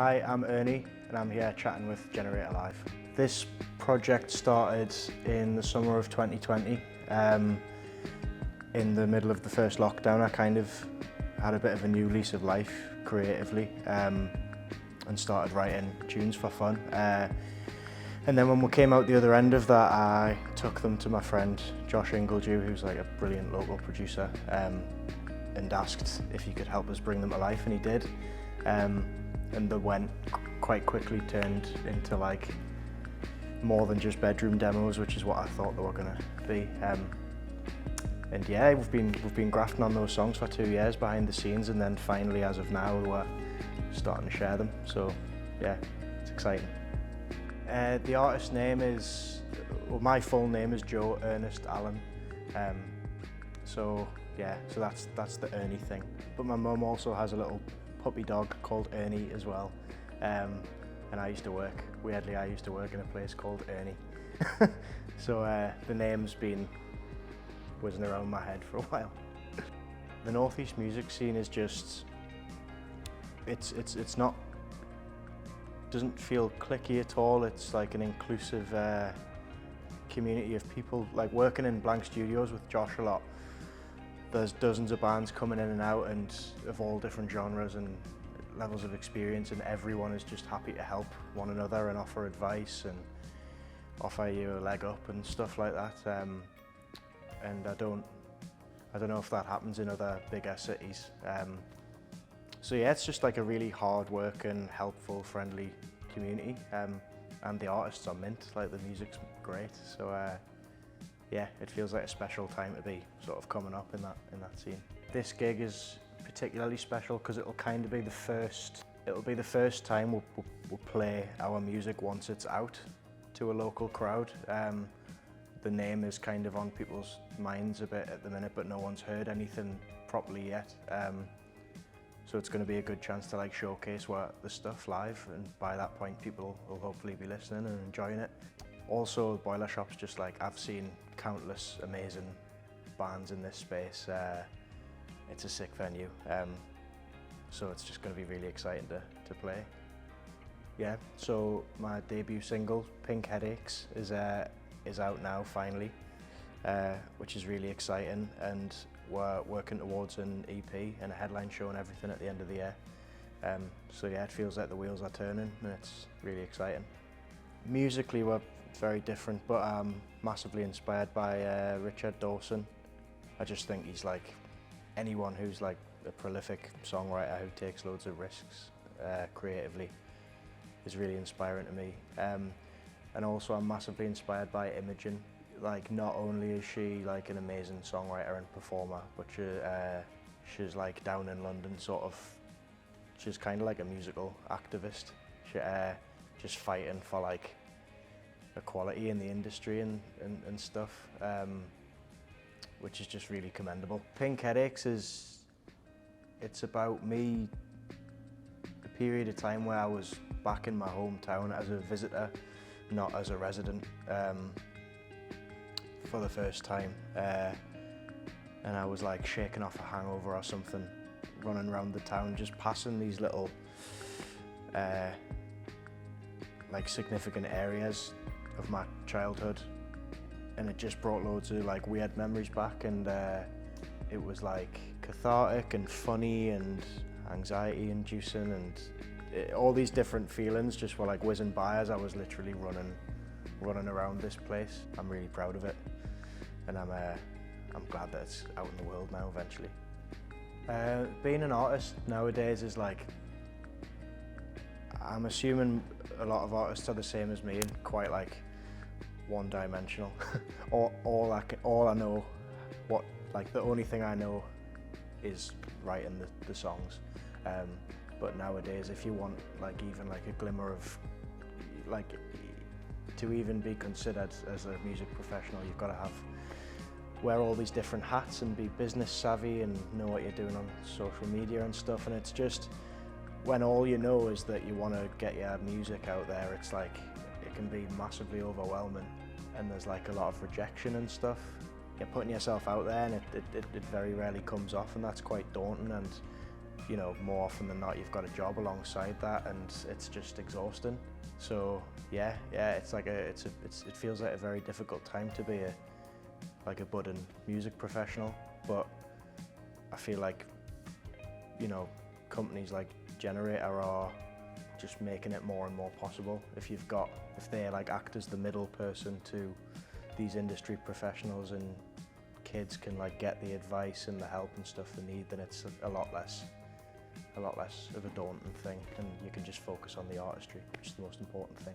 Hi, I'm Ernie and I'm here chatting with Generator Live. This project started in the summer of 2020. In the middle of the first lockdown, I kind of had a bit of a new lease of life creatively and started writing tunes for fun. And then when we came out the other end of that, I took them to my friend Josh Ingledew, who's like a brilliant local producer, and asked if he could help us bring them to life, and he did. And the went quite quickly turned into like more than just bedroom demos, which is what I thought they were going to be. And yeah, we've been grafting on those songs for 2 years behind the scenes, and then finally, as of now, we're starting to share them. So yeah, it's exciting. The artist's name is, well, my full name is Joe Ernest Allen. So yeah, so that's the Ernie thing. But my mum also has a little puppy dog called Ernie as well. And I used to work in a place called Ernie. So the name's been whizzing around my head for a while. The Northeast music scene is just, it's not, doesn't feel cliquey at all. It's like an inclusive community of people. Like working in Blank Studios with Josh a lot, there's dozens of bands coming in and out, and of all different genres and levels of experience, and everyone is just happy to help one another and offer advice and offer you a leg up and stuff like that. And I don't know if that happens in other bigger cities. So yeah, it's just like a really hard working, helpful, friendly community. And the artists are mint, like the music's great. So yeah, it feels like a special time to be sort of coming up in that scene. This gig is particularly special because it'll kind of be the first time we'll play our music once it's out to a local crowd. The name is kind of on people's minds a bit at the minute, but no one's heard anything properly yet. So it's going to be a good chance to like showcase the stuff live, and by that point people will hopefully be listening and enjoying it. Also, Boiler Shop's just like, I've seen countless amazing bands in this space. It's a sick venue, so it's just going to be really exciting to play. Yeah, so my debut single, Pink Headaches, is out now finally, which is really exciting, and we're working towards an EP and a headline show and everything at the end of the year. So yeah, it feels like the wheels are turning and it's really exciting. Musically we're very different, but I'm massively inspired by Richard Dawson. I just think he's like anyone who's like a prolific songwriter who takes loads of risks creatively is really inspiring to me. And also I'm massively inspired by Imogen. Like, not only is she like an amazing songwriter and performer, but she's like down in London sort of, she's kind of like a musical activist. She just fighting for like equality in the industry and stuff, which is just really commendable. Pink Headaches it's about me, a period of time where I was back in my hometown as a visitor, not as a resident, for the first time, and I was like shaking off a hangover or something, running around the town, just passing these little like significant areas of my childhood, and it just brought loads of like weird memories back, and it was like cathartic and funny and anxiety inducing, and all these different feelings just were like whizzing by as I was literally running around this place. I'm really proud of it, and I'm glad that it's out in the world now eventually. Being an artist nowadays is like, I'm assuming a lot of artists are the same as me and quite like one-dimensional. all I know, the only thing I know is writing the songs. But nowadays, if you want like even like a glimmer of like to even be considered as a music professional, you've got to wear all these different hats and be business savvy and know what you're doing on social media and stuff. And it's just, when all you know is that you want to get your music out there, it's like, it can be massively overwhelming, and there's like a lot of rejection and stuff. You're putting yourself out there and it very rarely comes off, and that's quite daunting. And you know, more often than not, you've got a job alongside that, and it's just exhausting. So yeah, it's like it feels like a very difficult time to be a budding music professional. But I feel like, you know, companies like Generator are just making it more and more possible. If they like act as the middle person to these industry professionals, and kids can like get the advice and the help and stuff they need, then it's a lot less of a daunting thing, and you can just focus on the artistry, which is the most important thing.